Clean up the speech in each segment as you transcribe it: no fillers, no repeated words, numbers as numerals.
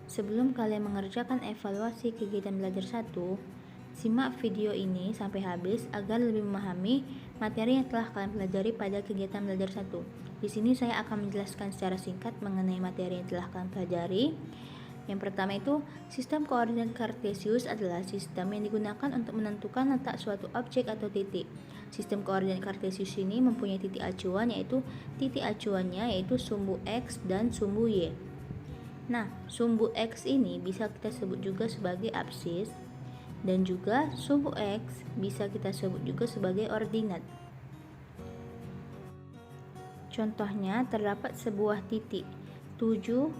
Sebelum kalian mengerjakan evaluasi kegiatan belajar 1, simak video ini sampai habis agar lebih memahami materi yang telah kalian pelajari pada kegiatan belajar 1. Di sini saya akan menjelaskan secara singkat mengenai materi yang telah kalian pelajari. Yang pertama itu, sistem koordinat Kartesius adalah sistem yang digunakan untuk menentukan letak suatu objek atau titik. Sistem koordinat Kartesius ini mempunyai titik acuan, yaitu titik acuannya yaitu sumbu X dan sumbu Y. Nah, sumbu X ini bisa kita sebut juga sebagai absis, dan juga sumbu X bisa kita sebut juga sebagai ordinat. Contohnya terdapat sebuah titik 7,2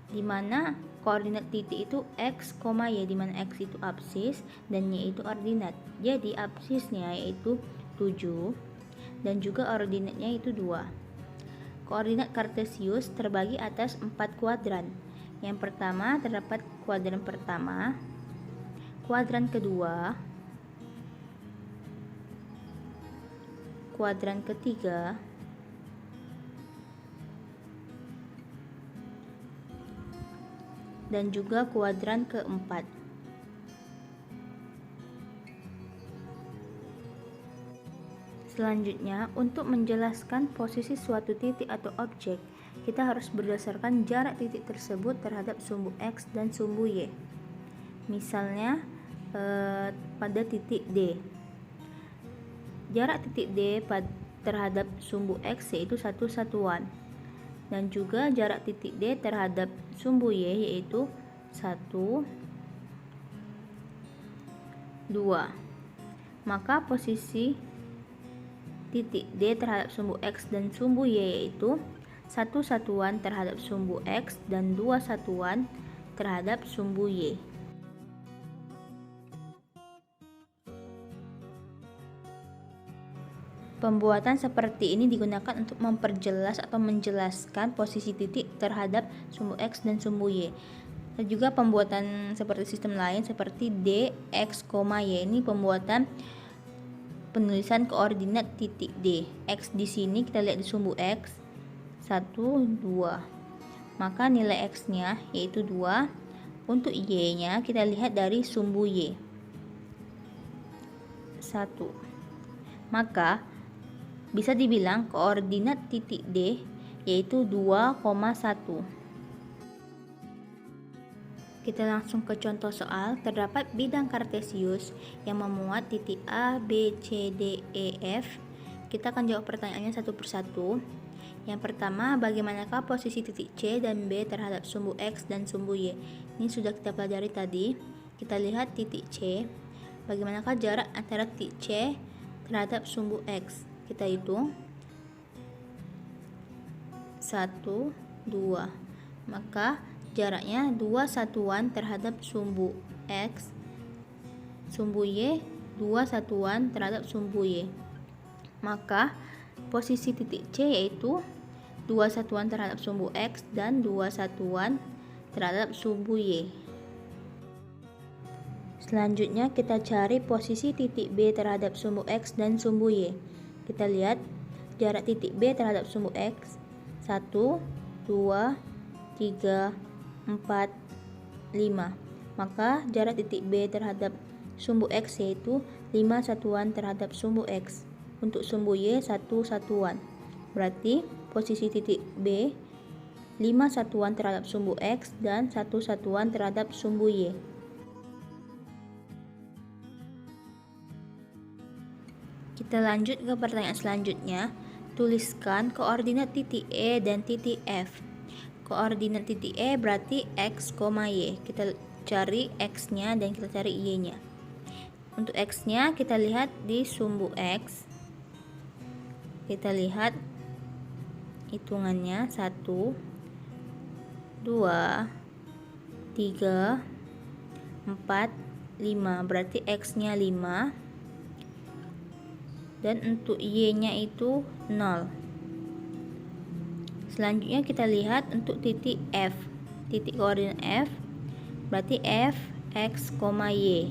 di mana koordinat titik itu X, Y, di mana X itu absis dan Y itu ordinat. Jadi absisnya yaitu 7 dan juga ordinatnya itu 2. Koordinat Kartesius terbagi atas 4 kuadran. Yang pertama terdapat kuadran pertama, kuadran kedua, kuadran ketiga, dan juga kuadran keempat. Selanjutnya, untuk menjelaskan posisi suatu titik atau objek, kita harus berdasarkan jarak titik tersebut terhadap sumbu X dan sumbu Y. Misalnya, pada titik D. Jarak titik D terhadap sumbu X yaitu 1 satuan. Dan juga jarak titik D terhadap sumbu Y yaitu 1, 2. Maka posisi titik D terhadap sumbu X dan sumbu Y yaitu 1 satuan terhadap sumbu X dan 2 satuan terhadap sumbu Y. Pembuatan seperti ini digunakan untuk memperjelas atau menjelaskan posisi titik terhadap sumbu X dan sumbu Y. Dan juga pembuatan seperti sistem lain seperti D, X, Y. Ini pembuatan penulisan koordinat titik D. X di sini kita lihat di sumbu X 1, 2. Maka nilai X-nya yaitu 2. Untuk Y-nya kita lihat dari sumbu Y 1. Maka bisa dibilang koordinat titik D yaitu 2,1. Kita langsung ke contoh soal. Terdapat bidang Kartesius yang memuat titik A, B, C, D, E, F. Kita akan jawab pertanyaannya satu persatu. Yang pertama, bagaimanakah posisi titik C dan B terhadap sumbu X dan sumbu Y? Ini sudah kita pelajari tadi. Kita lihat titik C. Bagaimanakah jarak antara titik C terhadap sumbu X? Kita hitung 1, 2. Maka jaraknya 2 satuan terhadap sumbu X, sumbu Y 2 satuan terhadap sumbu Y. Maka posisi titik C yaitu 2 satuan terhadap sumbu X dan 2 satuan terhadap sumbu Y. Selanjutnya kita cari posisi titik B terhadap sumbu X dan sumbu Y. Kita lihat jarak titik B terhadap sumbu X 1, 2, 3, 4, 5. Maka jarak titik B terhadap sumbu X yaitu 5 satuan terhadap sumbu X. Untuk sumbu Y 1 satuan. Berarti posisi titik B 5 satuan terhadap sumbu X dan 1 satuan terhadap sumbu Y. Kita lanjut ke pertanyaan selanjutnya. Tuliskan koordinat titik E dan titik F. Koordinat titik E berarti X, Y. Kita cari X-nya dan kita cari Y-nya. Untuk X-nya kita lihat di sumbu X. Kita lihat hitungannya 1, 2, 3, 4, 5. Berarti X-nya 5. Dan untuk Y-nya itu 0. Selanjutnya kita lihat untuk titik F. Titik koordinat F berarti F, X, Y.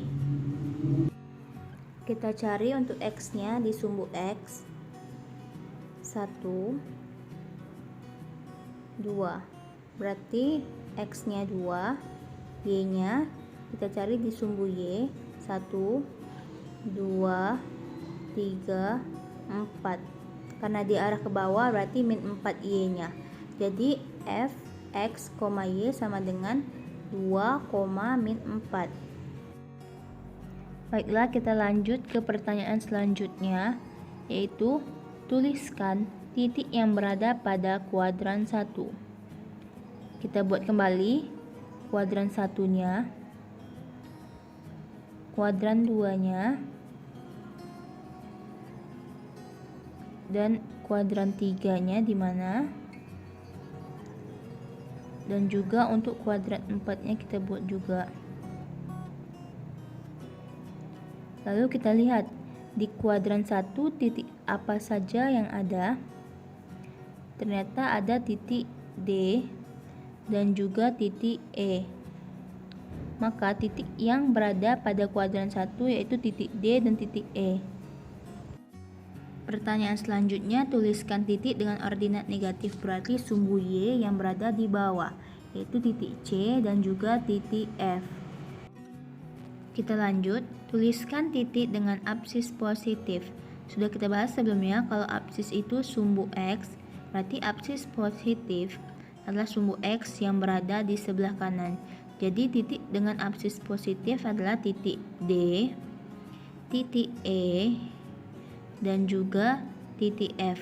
Kita cari untuk X-nya di sumbu X 1, 2. Berarti X-nya 2, Y-nya kita cari di sumbu Y, 1, 2, 3, 4. Karena dia arah ke bawah berarti min 4 Y-nya. Jadi F, X, Y sama dengan 2, min 4. Baiklah, kita lanjut ke pertanyaan selanjutnya, yaitu tuliskan titik yang berada pada kuadran 1. Kita buat kembali kuadran 1-nya, kuadran 2-nya, dan kuadran 3-nya di mana? Dan juga untuk kuadran 4-nya kita buat juga. Lalu kita lihat di kuadran 1 titik apa saja yang ada. Ternyata ada titik D dan juga titik E. Maka titik yang berada pada kuadran 1 yaitu titik D dan titik E. Pertanyaan selanjutnya, tuliskan titik dengan ordinat negatif berarti sumbu Y yang berada di bawah, yaitu titik C dan juga titik F. Kita lanjut, tuliskan titik dengan absis positif. Sudah kita bahas sebelumnya, kalau absis itu sumbu X, berarti absis positif adalah sumbu X yang berada di sebelah kanan. Jadi titik dengan absis positif adalah titik D, titik E, dan juga titik F.